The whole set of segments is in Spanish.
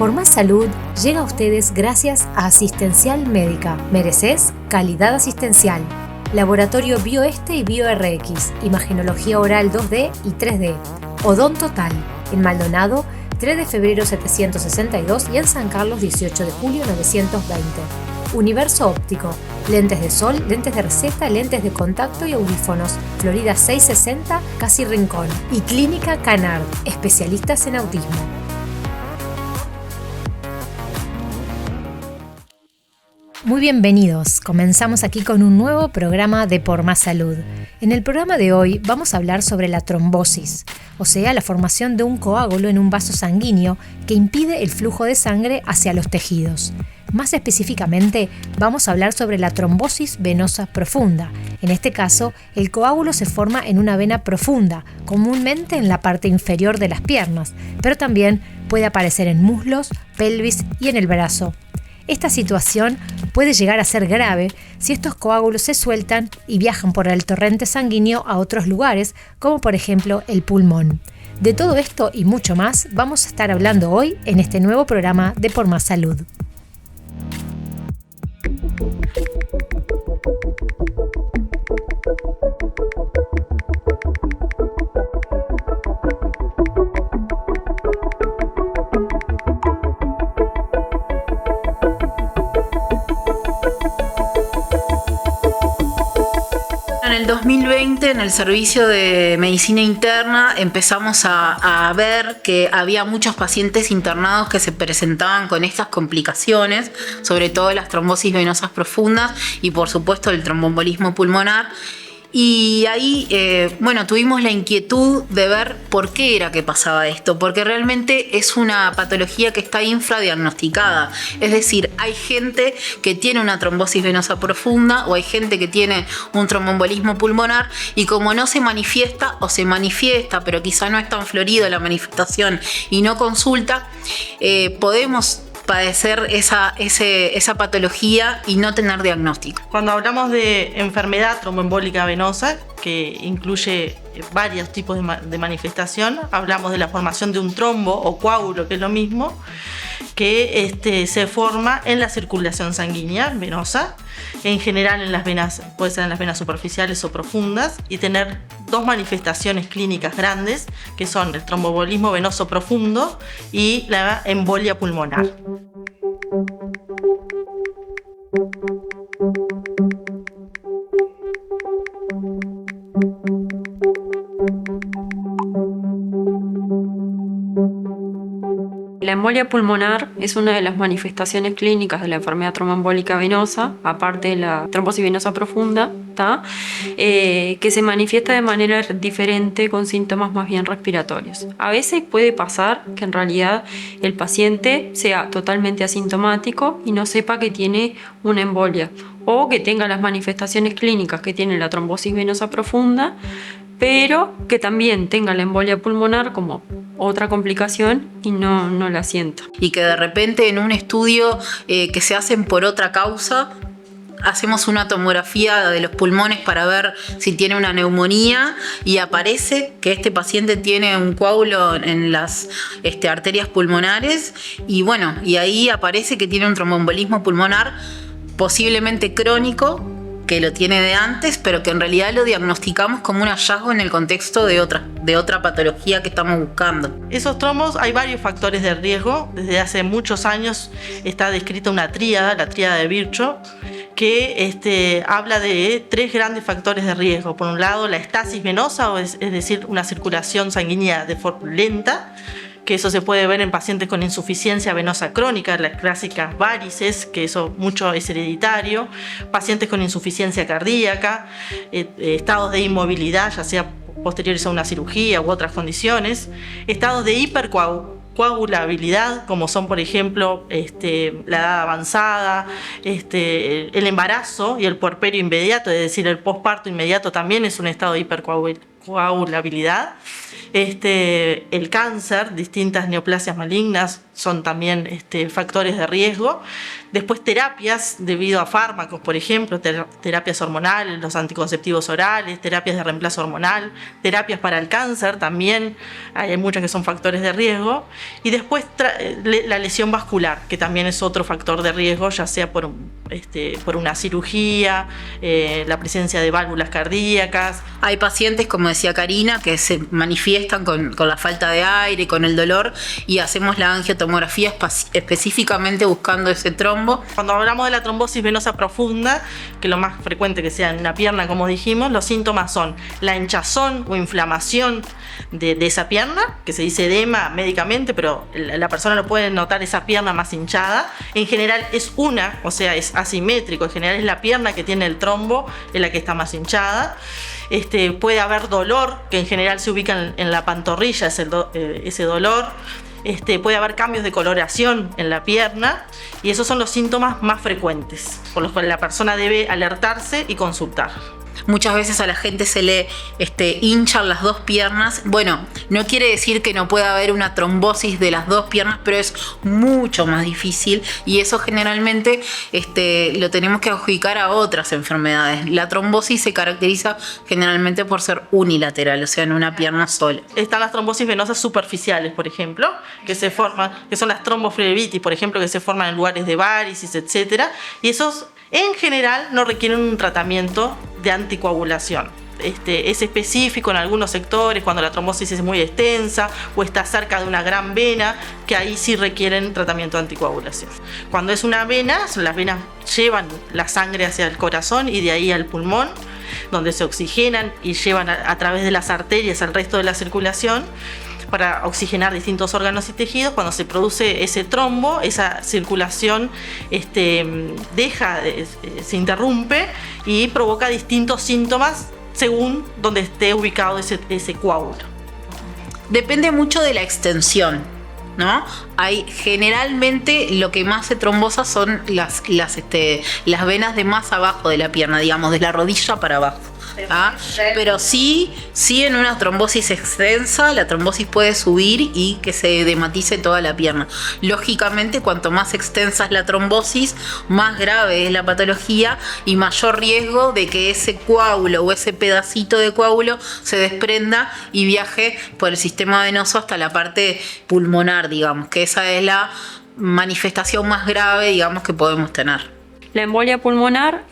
Por Más Salud llega a ustedes gracias a Asistencial Médica. Mereces calidad asistencial. Laboratorio BioEste y BioRx. Imagenología oral 2D y 3D. Odon Total. En Maldonado, 3 de febrero 762 y en San Carlos, 18 de julio 920. Universo Óptico. Lentes de sol, lentes de receta, lentes de contacto y audífonos. Florida 660, Casi Rincón. Y Clínica Canard. Especialistas en autismo. Muy bienvenidos, comenzamos aquí con un nuevo programa de Por Más Salud. En el programa de hoy vamos a hablar sobre la trombosis, o sea, la formación de un coágulo en un vaso sanguíneo que impide el flujo de sangre hacia los tejidos. Más específicamente, vamos a hablar sobre la trombosis venosa profunda. En este caso, el coágulo se forma en una vena profunda, comúnmente en la parte inferior de las piernas, pero también puede aparecer en muslos, pelvis y en el brazo. Esta situación puede llegar a ser grave si estos coágulos se sueltan y viajan por el torrente sanguíneo a otros lugares, como por ejemplo el pulmón. De todo esto y mucho más vamos a estar hablando hoy en este nuevo programa de Por Más Salud. En el 2020, en el servicio de medicina interna, empezamos a ver que había muchos pacientes internados que se presentaban con estas complicaciones, sobre todo las trombosis venosas profundas y por supuesto el tromboembolismo pulmonar. Y ahí, tuvimos la inquietud de ver por qué era que pasaba esto, porque realmente es una patología que está infradiagnosticada. Es decir, hay gente que tiene una trombosis venosa profunda o hay gente que tiene un tromboembolismo pulmonar y como no se manifiesta o se manifiesta, pero quizá no es tan florida la manifestación y no consulta, podemos padecer esa patología y no tener diagnóstico. Cuando hablamos de enfermedad tromboembólica venosa, que incluye varios tipos de manifestación, hablamos de la formación de un trombo o coágulo, que es lo mismo, que se forma en la circulación sanguínea venosa, en general en las venas, puede ser en las venas superficiales o profundas, y tener dos manifestaciones clínicas grandes, que son el tromboembolismo venoso profundo y la embolia pulmonar. La embolia pulmonar es una de las manifestaciones clínicas de la enfermedad tromboembólica venosa, aparte de la trombosis venosa profunda, que se manifiesta de manera diferente con síntomas más bien respiratorios. A veces puede pasar que en realidad el paciente sea totalmente asintomático y no sepa que tiene una embolia, o que tenga las manifestaciones clínicas que tiene la trombosis venosa profunda, pero que también tenga la embolia pulmonar como otra complicación y no la sienta. Y que de repente en un estudio que se hacen por otra causa, hacemos una tomografía de los pulmones para ver si tiene una neumonía y aparece que este paciente tiene un coágulo en las arterias pulmonares y ahí aparece que tiene un tromboembolismo pulmonar posiblemente crónico, que lo tiene de antes, pero que en realidad lo diagnosticamos como un hallazgo en el contexto de otra patología que estamos buscando. Esos trombos, hay varios factores de riesgo. Desde hace muchos años está descrita una tríada, la tríada de Virchow, que habla de tres grandes factores de riesgo. Por un lado, la estasis venosa, es decir, una circulación sanguínea de forma lenta, que eso se puede ver en pacientes con insuficiencia venosa crónica, las clásicas varices, que eso mucho es hereditario, pacientes con insuficiencia cardíaca, estados de inmovilidad, ya sea posteriores a una cirugía u otras condiciones, estados de hipercoagulabilidad, como son por ejemplo la edad avanzada, el embarazo y el puerperio inmediato, es decir, el posparto inmediato también es un estado de hipercoagulabilidad. El cáncer, distintas neoplasias malignas son también factores de riesgo. Después terapias debido a fármacos, por ejemplo, terapias hormonales, los anticonceptivos orales, terapias de reemplazo hormonal, terapias para el cáncer también, hay muchas que son factores de riesgo. Y después la lesión vascular, que también es otro factor de riesgo, ya sea por una cirugía, la presencia de válvulas cardíacas. Hay pacientes, como decía Karina, que se manifiestan con la falta de aire, con el dolor, y hacemos la angiotomografía específicamente buscando ese trombo. Cuando hablamos de la trombosis venosa profunda, que lo más frecuente que sea en una pierna, como dijimos, los síntomas son la hinchazón o inflamación de esa pierna, que se dice edema médicamente, pero la persona lo puede notar, esa pierna más hinchada. En general es es asimétrico, en general es la pierna que tiene el trombo, es la que está más hinchada. Puede haber dolor, que en general se ubica en la pantorrilla, ese dolor. Puede haber cambios de coloración en la pierna, y esos son los síntomas más frecuentes por los cuales la persona debe alertarse y consultar. Muchas veces a la gente se le hinchan las dos piernas. Bueno, no quiere decir que no pueda haber una trombosis de las dos piernas, pero es mucho más difícil, y eso generalmente lo tenemos que adjudicar a otras enfermedades. La trombosis se caracteriza generalmente por ser unilateral, o sea, en una pierna sola. Están las trombosis venosas superficiales, por ejemplo, que son las tromboflebitis, por ejemplo, que se forman en lugares de varices, etc. Y esos en general no requieren un tratamiento de anticoagulación. Es específico en algunos sectores cuando la trombosis es muy extensa o está cerca de una gran vena, que ahí sí requieren tratamiento de anticoagulación. Cuando es una vena, las venas llevan la sangre hacia el corazón y de ahí al pulmón, donde se oxigenan y llevan a través de las arterias al resto de la circulación para oxigenar distintos órganos y tejidos. Cuando se produce ese trombo, esa circulación se interrumpe y provoca distintos síntomas según donde esté ubicado ese coágulo. Depende mucho de la extensión, ¿no? Generalmente lo que más se trombosa son las venas de más abajo de la pierna, digamos, de la rodilla para abajo. Pero sí en una trombosis extensa la trombosis puede subir y que se edematice toda la pierna. Lógicamente, cuanto más extensa es la trombosis, más grave es la patología y mayor riesgo de que ese coágulo o ese pedacito de coágulo se desprenda y viaje por el sistema venoso hasta la parte pulmonar, digamos, que esa es la manifestación más grave, digamos, que podemos tener. La embolia pulmonar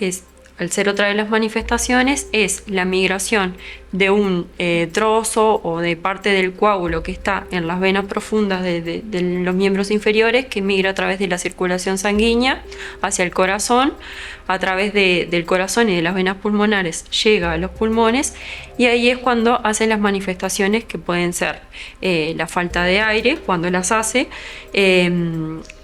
al ser otra de las manifestaciones, es la migración de un trozo o de parte del coágulo que está en las venas profundas de los miembros inferiores, que migra a través de la circulación sanguínea hacia el corazón, a través del corazón y de las venas pulmonares llega a los pulmones, y ahí es cuando hace las manifestaciones que pueden ser la falta de aire, cuando las hace,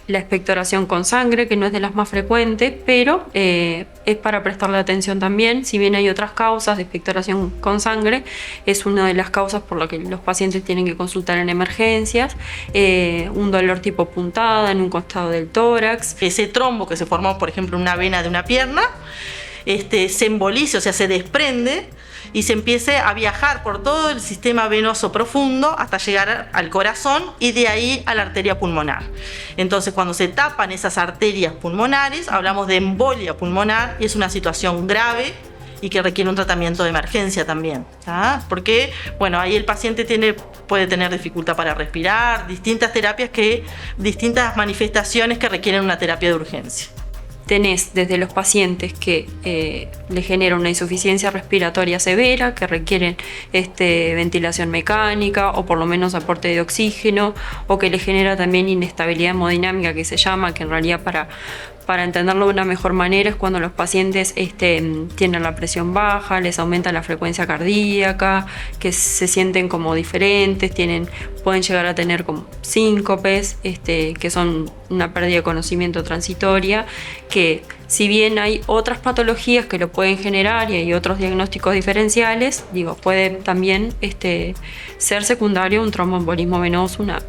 la expectoración con sangre, que no es de las más frecuentes, pero es para prestarle atención también. Si bien hay otras causas de expectoración con sangre, es una de las causas por las que los pacientes tienen que consultar en emergencias. Un dolor tipo puntada en un costado del tórax. Ese trombo que se formó, por ejemplo, en una vena de una pierna, se embolice, o sea, se desprende y se empiece a viajar por todo el sistema venoso profundo hasta llegar al corazón y de ahí a la arteria pulmonar. Entonces, cuando se tapan esas arterias pulmonares, hablamos de embolia pulmonar, y es una situación grave y que requiere un tratamiento de emergencia también, ¿tá? Porque, bueno, ahí el paciente puede tener dificultad para respirar, distintas manifestaciones que requieren una terapia de urgencia. Tenés desde los pacientes que le genera una insuficiencia respiratoria severa, que requieren ventilación mecánica o por lo menos aporte de oxígeno, o que le genera también inestabilidad hemodinámica, que se llama, que en realidad para entenderlo de una mejor manera es cuando los pacientes tienen la presión baja, les aumenta la frecuencia cardíaca, que se sienten como diferentes, pueden llegar a tener como síncopes, que son una pérdida de conocimiento transitoria, que si bien hay otras patologías que lo pueden generar y hay otros diagnósticos diferenciales, puede también ser secundario un tromboembolismo venoso, una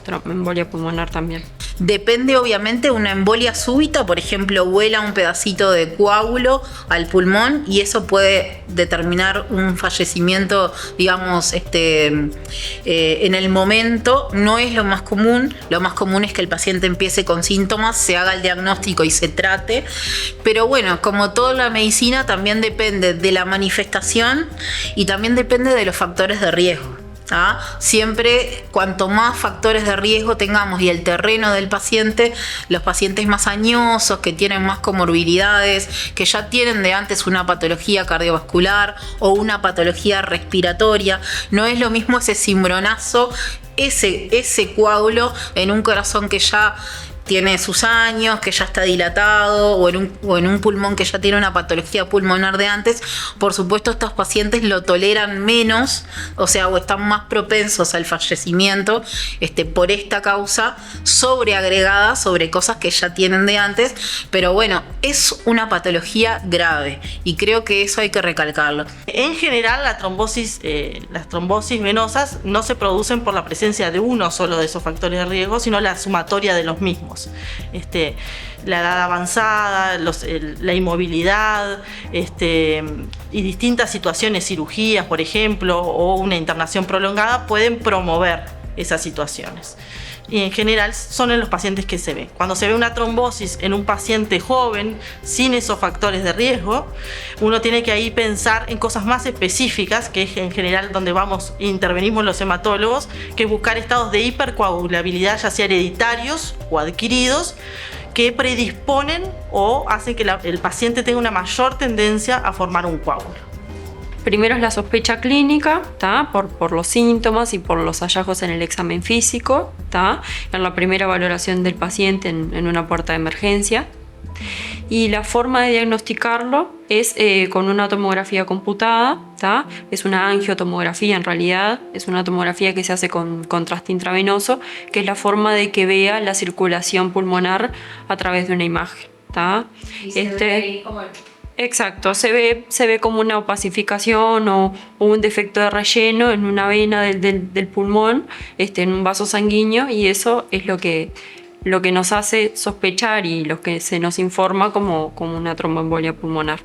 tromboembolia pulmonar también. Depende obviamente de una embolia súbita, por ejemplo, vuela un pedacito de coágulo al pulmón y eso puede determinar un fallecimiento, digamos, en el momento. No es lo más común es que el paciente empiece con síntomas, se haga el diagnóstico y se trate, pero bueno, como toda la medicina también depende de la manifestación y también depende de los factores de riesgo. Siempre, cuanto más factores de riesgo tengamos y el terreno del paciente, los pacientes más añosos, que tienen más comorbilidades, que ya tienen de antes una patología cardiovascular o una patología respiratoria, no es lo mismo ese cimbronazo, ese coágulo en un corazón que ya tiene sus años, que ya está dilatado, o en un pulmón que ya tiene una patología pulmonar de antes. Por supuesto, estos pacientes lo toleran menos, o están más propensos al fallecimiento por esta causa sobreagregada sobre cosas que ya tienen de antes. Pero bueno, es una patología grave y creo que eso hay que recalcarlo. En general, las trombosis venosas no se producen por la presencia de uno solo de esos factores de riesgo, sino la sumatoria de los mismos. La edad avanzada, la inmovilidad y distintas situaciones, cirugías, por ejemplo, o una internación prolongada pueden promover esas situaciones. Y en general son en los pacientes que se ve. Cuando se ve una trombosis en un paciente joven sin esos factores de riesgo, uno tiene que ahí pensar en cosas más específicas, que es en general donde intervenimos los hematólogos, que es buscar estados de hipercoagulabilidad, ya sea hereditarios o adquiridos, que predisponen o hacen que el paciente tenga una mayor tendencia a formar un coágulo. Primero es la sospecha clínica, por los síntomas y por los hallazgos en el examen físico, en la primera valoración del paciente en una puerta de emergencia. Y la forma de diagnosticarlo es con una tomografía computada, es una angiotomografía en realidad, es una tomografía que se hace con contraste intravenoso, que es la forma de que vea la circulación pulmonar a través de una imagen. Y se ve ahí como Exacto, se ve como una opacificación o un defecto de relleno en una vena del pulmón, en un vaso sanguíneo, y eso es lo que nos hace sospechar y lo que se nos informa como una tromboembolia pulmonar.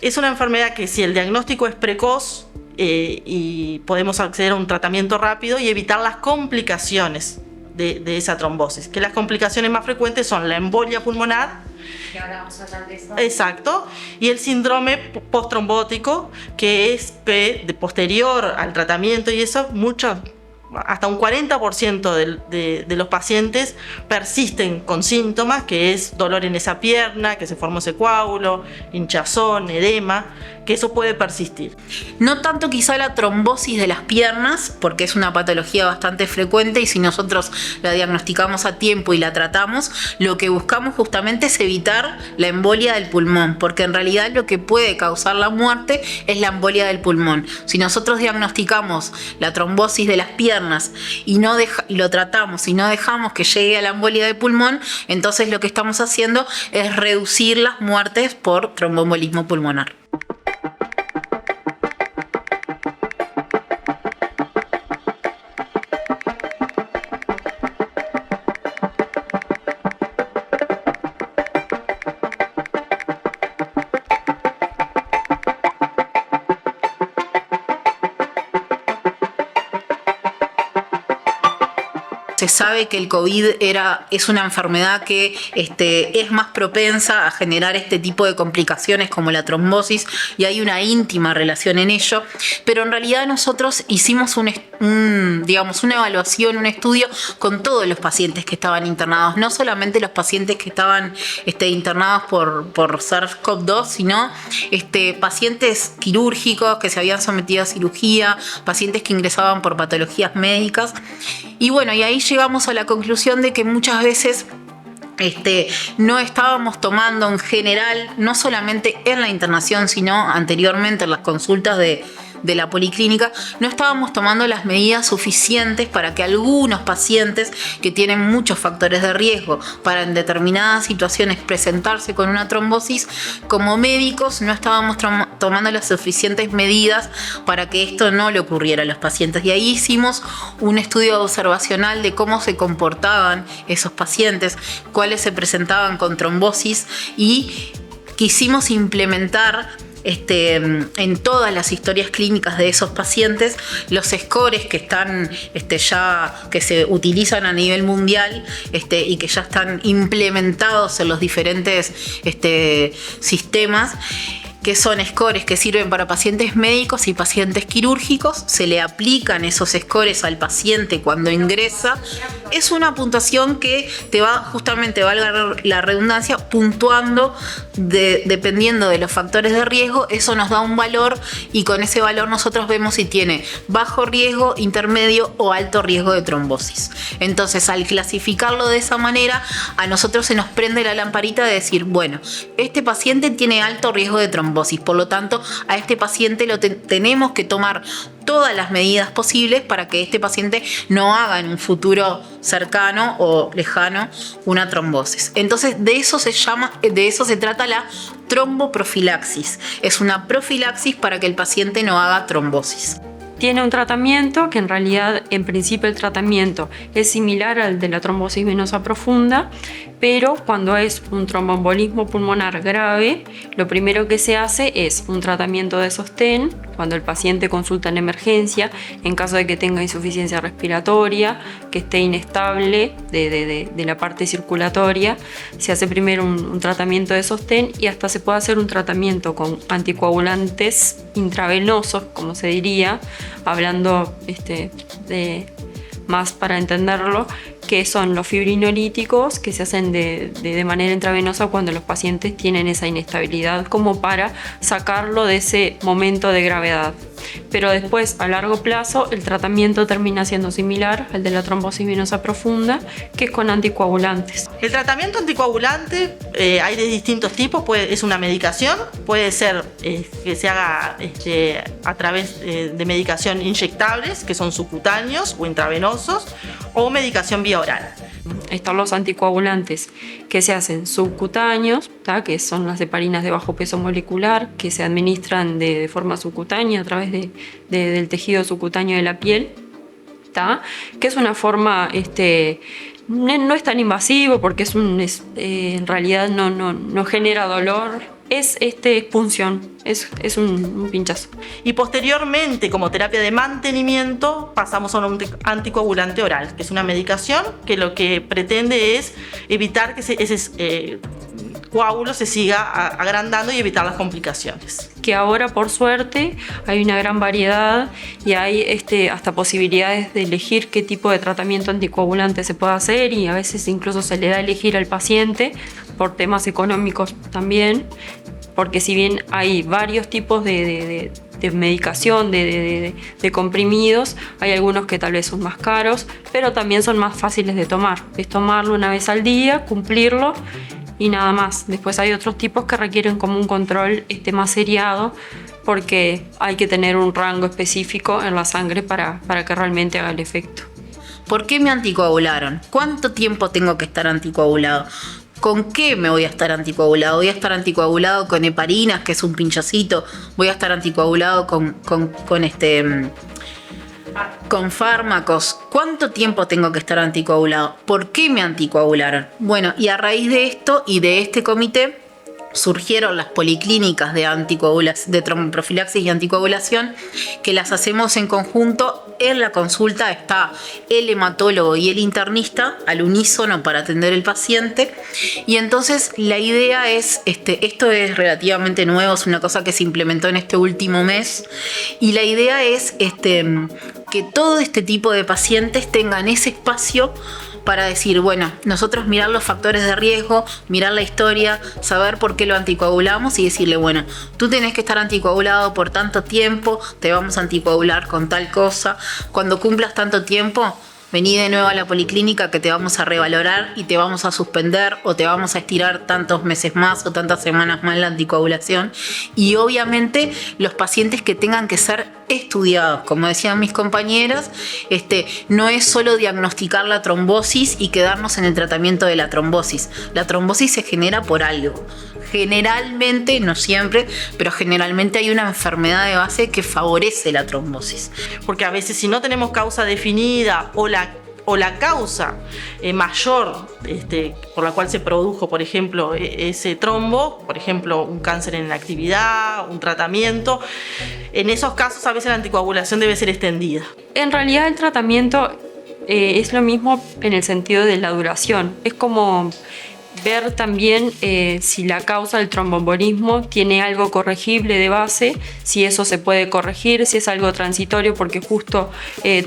Es una enfermedad que, si el diagnóstico es precoz y podemos acceder a un tratamiento rápido y evitar las complicaciones de esa trombosis, que las complicaciones más frecuentes son la embolia pulmonar, que ahora vamos a hablar de eso. Exacto, y el síndrome postrombótico, que es de posterior al tratamiento, y eso hasta un 40% de los pacientes persisten con síntomas, que es dolor en esa pierna, que se formó ese coágulo, hinchazón, edema, que eso puede persistir. No tanto quizá la trombosis de las piernas, porque es una patología bastante frecuente y si nosotros la diagnosticamos a tiempo y la tratamos, lo que buscamos justamente es evitar la embolia del pulmón, porque en realidad lo que puede causar la muerte es la embolia del pulmón. Si nosotros diagnosticamos la trombosis de las piernas y lo tratamos y no dejamos que llegue a la embolia de pulmón, entonces lo que estamos haciendo es reducir las muertes por tromboembolismo pulmonar. Se sabe que el COVID es una enfermedad que es más propensa a generar este tipo de complicaciones como la trombosis y hay una íntima relación en ello, pero en realidad nosotros hicimos una evaluación, un estudio con todos los pacientes que estaban internados, no solamente los pacientes que estaban internados por SARS-CoV-2, sino pacientes quirúrgicos que se habían sometido a cirugía, pacientes que ingresaban por patologías médicas. Y bueno, y ahí llegamos a la conclusión de que muchas veces no estábamos tomando en general, no solamente en la internación, sino anteriormente en las consultas de de la policlínica, no estábamos tomando las medidas suficientes para que algunos pacientes que tienen muchos factores de riesgo para en determinadas situaciones presentarse con una trombosis, como médicos no estábamos tomando las suficientes medidas para que esto no le ocurriera a los pacientes. Y ahí hicimos un estudio observacional de cómo se comportaban esos pacientes, cuáles se presentaban con trombosis, y quisimos implementar en todas las historias clínicas de esos pacientes los scores que están que se utilizan a nivel mundial y que ya están implementados en los diferentes sistemas, que son scores que sirven para pacientes médicos y pacientes quirúrgicos. Se le aplican esos scores al paciente cuando ingresa. Es una puntuación que te va, justamente, valga la redundancia, puntuando dependiendo de los factores de riesgo. Eso nos da un valor y con ese valor nosotros vemos si tiene bajo riesgo, intermedio o alto riesgo de trombosis. Entonces, al clasificarlo de esa manera, a nosotros se nos prende la lamparita de decir, bueno, este paciente tiene alto riesgo de trombosis, por lo tanto, a este paciente tenemos que tomar todas las medidas posibles para que este paciente no haga en un futuro cercano o lejano una trombosis. Entonces, de eso se trata la tromboprofilaxis. Es una profilaxis para que el paciente no haga trombosis. Tiene un tratamiento que en realidad, en principio, el tratamiento es similar al de la trombosis venosa profunda, pero cuando es un tromboembolismo pulmonar grave, lo primero que se hace es un tratamiento de sostén cuando el paciente consulta en emergencia, en caso de que tenga insuficiencia respiratoria, que esté inestable de la parte circulatoria. Se hace primero un tratamiento de sostén y hasta se puede hacer un tratamiento con anticoagulantes intravenosos, como se diría, hablando más para entenderlo, que son los fibrinolíticos que se hacen de manera intravenosa cuando los pacientes tienen esa inestabilidad, como para sacarlo de ese momento de gravedad. Pero después, a largo plazo, el tratamiento termina siendo similar al de la trombosis venosa profunda, que es con anticoagulantes. El tratamiento anticoagulante hay de distintos tipos. Es una medicación, puede ser que se haga a través de medicación inyectables, que son subcutáneos o intravenosos, o medicación vía oral. Están los anticoagulantes que se hacen subcutáneos, que son las heparinas de bajo peso molecular, que se administran de forma subcutánea a través del tejido subcutáneo de la piel, que es una forma, no es tan invasivo porque en realidad no genera dolor. Es punción, es un pinchazo. Y posteriormente, como terapia de mantenimiento, pasamos a un anticoagulante oral, que es una medicación que lo que pretende es evitar que ese coágulo se siga agrandando y evitar las complicaciones. Que ahora, por suerte, hay una gran variedad y hay hasta posibilidades de elegir qué tipo de tratamiento anticoagulante se puede hacer, y a veces incluso se le da a elegir al paciente por temas económicos también, porque si bien hay varios tipos de medicación, de comprimidos, hay algunos que tal vez son más caros, pero también son más fáciles de tomar. Es tomarlo una vez al día, cumplirlo y nada más. Después hay otros tipos que requieren como un control más seriado, porque hay que tener un rango específico en la sangre para que realmente haga el efecto. ¿Por qué me anticoagularon? ¿Cuánto tiempo tengo que estar anticoagulado? ¿Con qué me voy a estar anticoagulado? ¿Voy a estar anticoagulado con heparinas, que es un pinchacito? ¿Voy a estar anticoagulado con fármacos? ¿Cuánto tiempo tengo que estar anticoagulado? ¿Por qué me anticoagularon? Bueno, y a raíz de esto y de este comité surgieron las policlínicas de tromboprofilaxis y anticoagulación, que las hacemos en conjunto. En la consulta está el hematólogo y el internista al unísono para atender al paciente. Y entonces la idea es, esto es relativamente nuevo, es una cosa que se implementó en este último mes, y la idea es que todo este tipo de pacientes tengan ese espacio para decir, bueno, nosotros mirar los factores de riesgo, mirar la historia, saber por qué lo anticoagulamos y decirle, bueno, tú tenés que estar anticoagulado por tanto tiempo, te vamos a anticoagular con tal cosa. Cuando cumplas tanto tiempo, vení de nuevo a la policlínica que te vamos a revalorar y te vamos a suspender o te vamos a estirar tantos meses más o tantas semanas más la anticoagulación. Y obviamente los pacientes que tengan que ser estudiados. Como decían mis compañeras, no es solo diagnosticar la trombosis y quedarnos en el tratamiento de la trombosis. La trombosis se genera por algo. Generalmente, no siempre, pero generalmente hay una enfermedad de base que favorece la trombosis. Porque a veces si no tenemos causa definida o la causa mayor por la cual se produjo, por ejemplo, ese trombo, por ejemplo, un cáncer en la actividad, un tratamiento, en esos casos a veces la anticoagulación debe ser extendida. En realidad el tratamiento es lo mismo en el sentido de la duración. Es como ver también si la causa del tromboembolismo tiene algo corregible de base, si eso se puede corregir, si es algo transitorio porque justo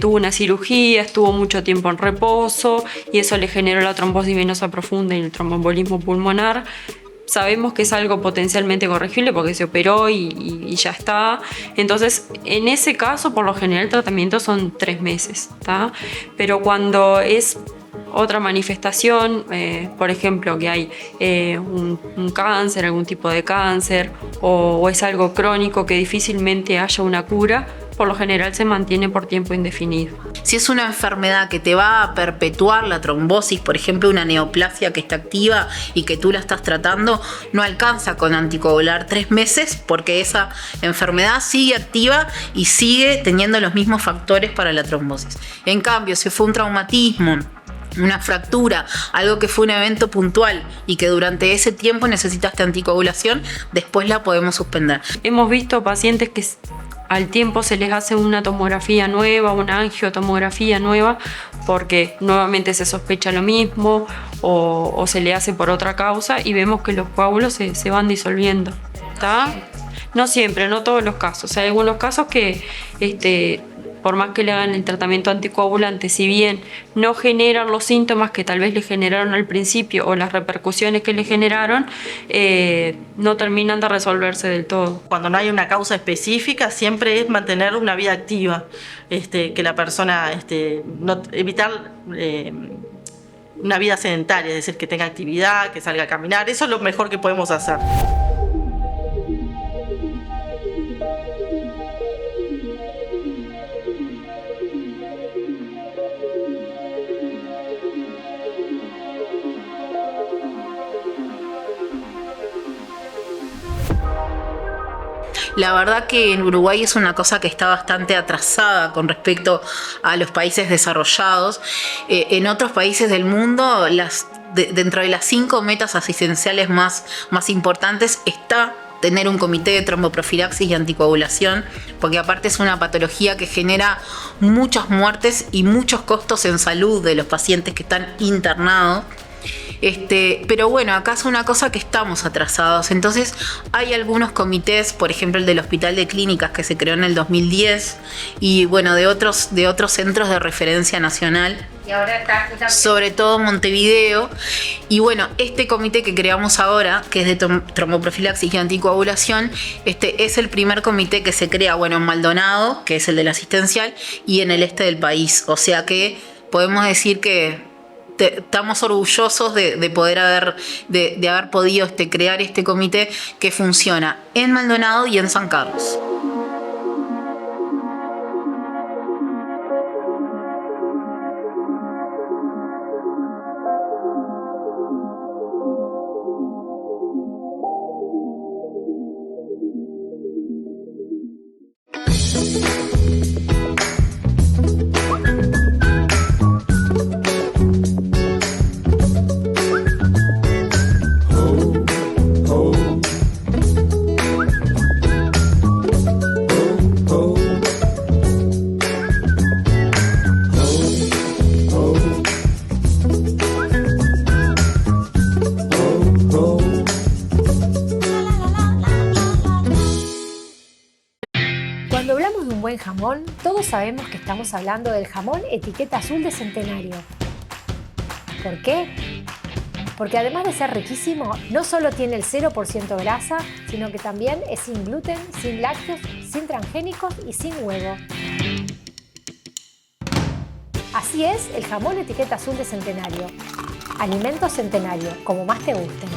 tuvo una cirugía, estuvo mucho tiempo en reposo y eso le generó la trombosis venosa profunda y el tromboembolismo pulmonar. Sabemos que es algo potencialmente corregible porque se operó y ya está. Entonces, en ese caso, por lo general, el tratamiento son 3 meses, ¿tá? Pero cuando es otra manifestación, por ejemplo, que hay un cáncer, algún tipo de cáncer, o es algo crónico que difícilmente haya una cura, por lo general se mantiene por tiempo indefinido. Si es una enfermedad que te va a perpetuar la trombosis, por ejemplo una neoplasia que está activa y que tú la estás tratando, no alcanza con anticoagular 3 meses porque esa enfermedad sigue activa y sigue teniendo los mismos factores para la trombosis. En cambio, si fue un traumatismo, una fractura, algo que fue un evento puntual y que durante ese tiempo necesitaste anticoagulación, después la podemos suspender. Hemos visto pacientes que al tiempo se les hace una tomografía nueva, una angiotomografía nueva, porque nuevamente se sospecha lo mismo o se le hace por otra causa y vemos que los coágulos se van disolviendo, ¿tá? No siempre, no todos los casos. Hay algunos casos que por más que le hagan el tratamiento anticoagulante, si bien no generan los síntomas que tal vez le generaron al principio o las repercusiones que le generaron, no terminan de resolverse del todo. Cuando no hay una causa específica, siempre es mantener una vida activa, que la persona, evitar una vida sedentaria, es decir, que tenga actividad, que salga a caminar, eso es lo mejor que podemos hacer. La verdad que en Uruguay es una cosa que está bastante atrasada con respecto a los países desarrollados. En otros países del mundo, dentro de las 5 metas asistenciales más importantes está tener un comité de tromboprofilaxis y anticoagulación, porque aparte es una patología que genera muchas muertes y muchos costos en salud de los pacientes que están internados. Pero bueno, acá es una cosa que estamos atrasados. Entonces hay algunos comités, por ejemplo el del Hospital de Clínicas que se creó en el 2010 y bueno, de otros centros de referencia nacional. Y ahora está sobre todo Montevideo. Y bueno, este comité que creamos ahora, que es de tromboprofilaxis y anticoagulación, es el primer comité que se crea, bueno, en Maldonado, que es el del asistencial, y en el este del país. O sea que podemos decir que estamos orgullosos de poder haber podido crear este comité que funciona en Maldonado y en San Carlos. Cuando hablamos de un buen jamón, todos sabemos que estamos hablando del jamón etiqueta azul de Centenario. ¿Por qué? Porque además de ser riquísimo, no solo tiene el 0% grasa, sino que también es sin gluten, sin lácteos, sin transgénicos y sin huevo. Así es el jamón etiqueta azul de Centenario. Alimentos Centenario, como más te gusten.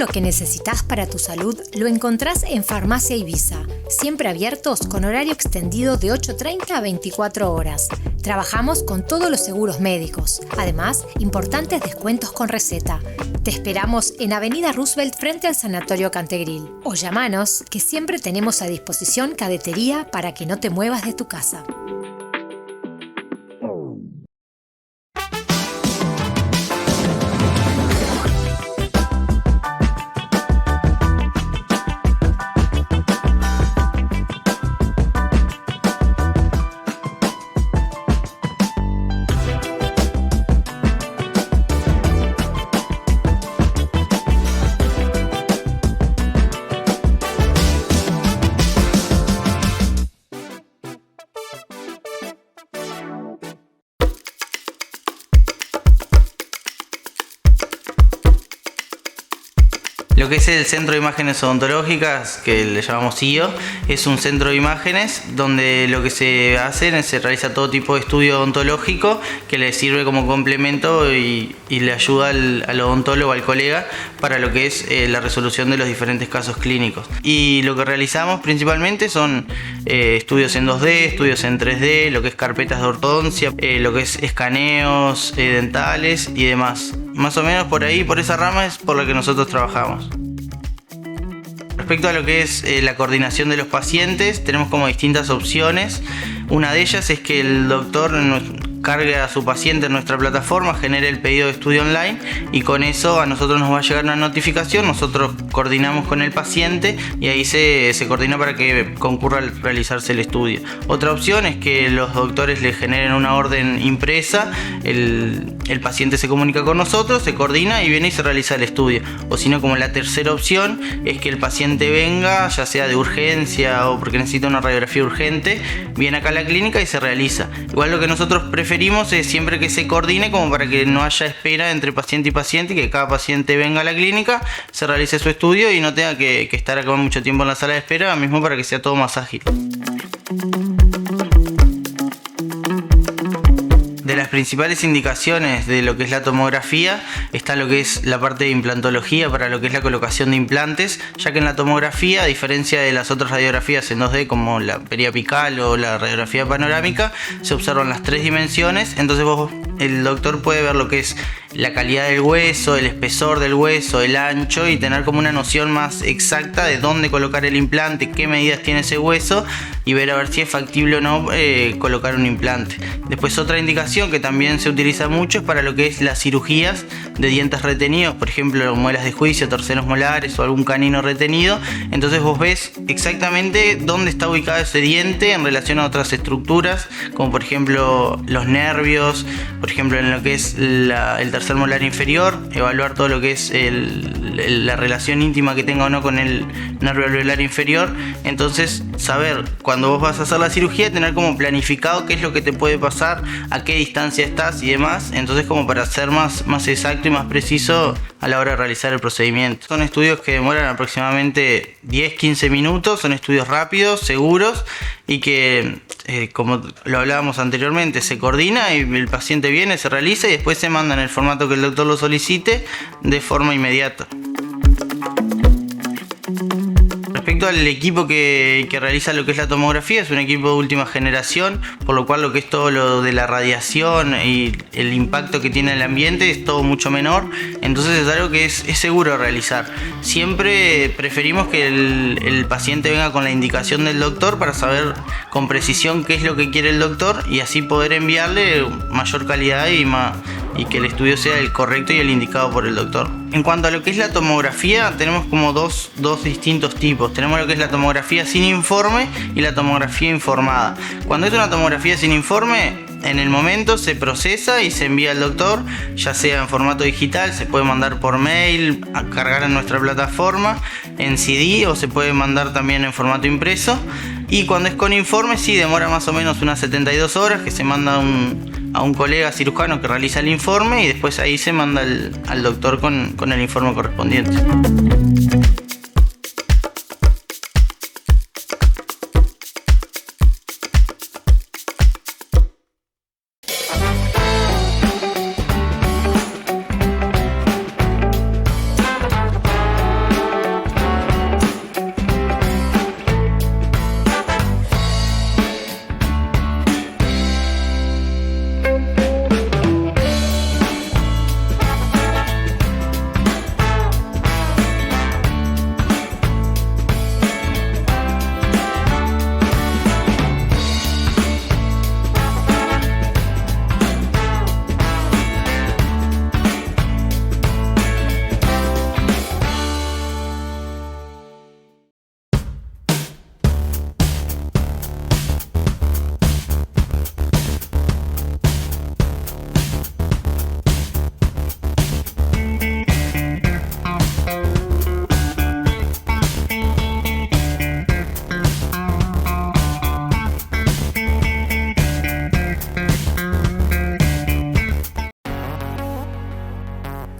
lo que necesitas para tu salud lo encontrás en Farmacia Ibiza, siempre abiertos con horario extendido de 8:30 a 24 horas. Trabajamos con todos los seguros médicos, además importantes descuentos con receta. Te esperamos en Avenida Roosevelt frente al Sanatorio Cantegril. O llamanos, que siempre tenemos a disposición cadetería para que no te muevas de tu casa. Lo que es el Centro de Imágenes Odontológicas, que le llamamos CIO, es un centro de imágenes donde lo que se hace es se realiza todo tipo de estudio odontológico que le sirve como complemento y le ayuda al odontólogo, al colega, para lo que es la resolución de los diferentes casos clínicos. Y lo que realizamos principalmente son estudios en 2D, estudios en 3D, lo que es carpetas de ortodoncia, lo que es escaneos dentales y demás. Más o menos por ahí, por esa rama es por la que nosotros trabajamos. Respecto a lo que es la coordinación de los pacientes, tenemos como distintas opciones. Una de ellas es que el doctor cargue a su paciente en nuestra plataforma, genere el pedido de estudio online y con eso a nosotros nos va a llegar una notificación, nosotros coordinamos con el paciente y ahí se coordina para que concurra a realizarse el estudio. Otra opción es que los doctores le generen una orden impresa, el paciente se comunica con nosotros, se coordina y viene y se realiza el estudio. O si no, como la tercera opción es que el paciente venga, ya sea de urgencia o porque necesita una radiografía urgente, viene acá a la clínica y se realiza. Igual lo que nosotros preferimos es siempre que se coordine, como para que no haya espera entre paciente y paciente, y que cada paciente venga a la clínica, se realice su estudio y no tenga que estar acá mucho tiempo en la sala de espera, mismo para que sea todo más ágil. De las principales indicaciones de lo que es la tomografía está lo que es la parte de implantología para lo que es la colocación de implantes, ya que en la tomografía, a diferencia de las otras radiografías en 2D como la periapical o la radiografía panorámica, se observan las tres dimensiones, entonces el doctor puede ver lo que es la calidad del hueso, el espesor del hueso, el ancho y tener como una noción más exacta de dónde colocar el implante, qué medidas tiene ese hueso y ver a ver si es factible o no colocar un implante. Después otra indicación que también se utiliza mucho es para lo que es las cirugías de dientes retenidos, por ejemplo muelas de juicio, terceros molares o algún canino retenido. Entonces vos ves exactamente dónde está ubicado ese diente en relación a otras estructuras, como por ejemplo los nervios, por ejemplo en lo que es el tercer molar inferior, evaluar todo lo que es la relación íntima que tenga o no con el nervio alveolar inferior. Entonces saber cuando vos vas a hacer la cirugía, tener como planificado qué es lo que te puede pasar, a qué distancia estás y demás, entonces como para ser más exacto y más preciso a la hora de realizar el procedimiento. Son estudios que demoran aproximadamente 10-15 minutos, son estudios rápidos, seguros y que como lo hablábamos anteriormente, se coordina y el paciente viene, se realiza y después se manda en el formato que el doctor lo solicite de forma inmediata. Respecto al equipo que realiza lo que es la tomografía, es un equipo de última generación, por lo cual lo que es todo lo de la radiación y el impacto que tiene en el ambiente es todo mucho menor, entonces es algo que es seguro realizar. Siempre preferimos que el paciente venga con la indicación del doctor para saber con precisión qué es lo que quiere el doctor y así poder enviarle mayor calidad y que el estudio sea el correcto y el indicado por el doctor. En cuanto a lo que es la tomografía, tenemos como dos distintos tipos. Tenemos lo que es la tomografía sin informe y la tomografía informada. Cuando es una tomografía sin informe, en el momento se procesa y se envía al doctor, ya sea en formato digital, se puede mandar por mail, a cargar en nuestra plataforma, en CD o se puede mandar también en formato impreso. Y cuando es con informe, sí demora más o menos unas 72 horas, que se manda a un colega cirujano que realiza el informe y después ahí se manda al doctor con el informe correspondiente.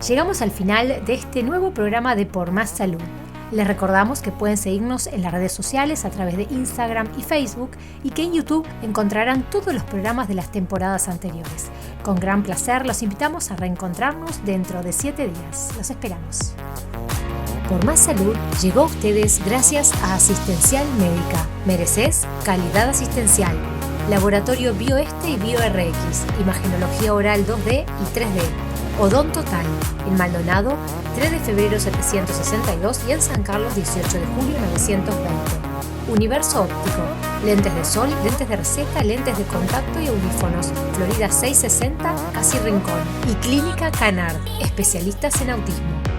Llegamos al final de este nuevo programa de Por Más Salud. Les recordamos que pueden seguirnos en las redes sociales a través de Instagram y Facebook y que en YouTube encontrarán todos los programas de las temporadas anteriores. Con gran placer los invitamos a reencontrarnos dentro de 7 días. Los esperamos. Por Más Salud llegó a ustedes gracias a Asistencial Médica. Mereces calidad asistencial. Laboratorio BioEste y BioRx. Imagenología oral 2D y 3D. Odontotal, en Maldonado, 3 de febrero 762 y en San Carlos 18 de julio 920. Universo óptico, lentes de sol, lentes de receta, lentes de contacto y audífonos. Florida 660, casi Rincón. Y Clínica Canard, especialistas en autismo.